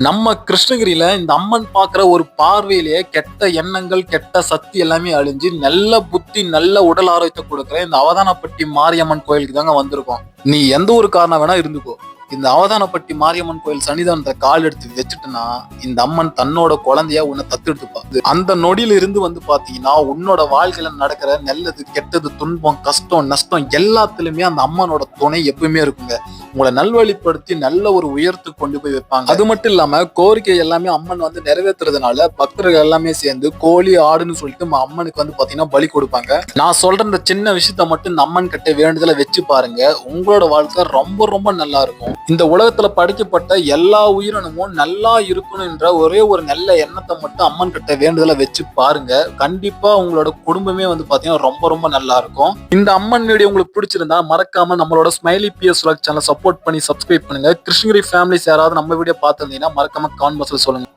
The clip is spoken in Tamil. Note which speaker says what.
Speaker 1: நம்ம கிருஷ்ணகிரியில இந்த அம்மன் பாக்குற ஒரு பார்வையிலேயே கெட்ட எண்ணங்கள், கெட்ட சக்தி எல்லாமே அழிஞ்சு நல்ல புத்தி, நல்ல உடல் ஆரோக்கியத்தை கொடுக்குற இந்த அவதானப்பட்டி மாரியம்மன் கோயிலுக்கு தாங்க வந்திருக்கோம். நீ எந்த ஒரு காரணம் வேணா இருந்துக்கோ. இந்த அவதானப்பட்டி மாரியம்மன் கோயில் சன்னிதானத்தை கால் எடுத்து வச்சுட்டுனா இந்த அம்மன் தன்னோட குழந்தைய உன்னை தத்தெடுத்துப்பா. அந்த நொடியில இருந்து பாத்தீங்கன்னா உன்னோட வாழ்க்கையில நடக்கிற நல்லது, கெட்டது, துன்பம், கஷ்டம், நஷ்டம் எல்லாத்துலயுமே அந்த அம்மனோட துணை எப்பவுமே இருக்குங்க. உங்களை நல்வழிப்படுத்தி நல்ல ஒரு உயர்த்து கொண்டு போய் வைப்பாங்க. அது மட்டும் இல்லாம கோரிக்கை எல்லாமே அம்மன் நிறைவேற்றுறதுனால பக்தர்கள் எல்லாமே சேர்ந்து கோழி, ஆடுன்னு சொல்லிட்டு அம்மனுக்கு பாத்தீங்கன்னா பலி கொடுப்பாங்க. நான் சொல்ற இந்த சின்ன விஷயத்த மட்டும் இந்த அம்மன் கிட்ட வேண்டுதலை வச்சு பாருங்க. உங்களோட வாழ்க்கை ரொம்ப ரொம்ப நல்லா இருக்கும். இந்த உலகத்துல படைக்கப்பட்ட எல்லா உயிரினமும் நல்லா இருக்கணும் என்ற ஒரே ஒரு நல்ல எண்ணத்தை மட்டும் அம்மன் கிட்ட வேண்டுதலை வச்சு பாருங்க. கண்டிப்பா உங்களோட குடும்பமே பாத்தீங்கன்னா ரொம்ப ரொம்ப நல்லா இருக்கும். இந்த அம்மன் வீடியோ உங்களுக்கு பிடிச்சிருந்தா மறக்காம நம்மளோட ஸ்மைலி PS சேனலை சப்போர்ட் பண்ணி சப்ஸ்கிரைப் பண்ணுங்க. கிருஷ்ணகிரி ஃபேமிலிஸ் யாராவது நம்ம வீடியோ பார்த்திருந்தீங்கன்னா மறக்காம கமெண்ட் பாக்ஸ்ல சொல்லுங்க.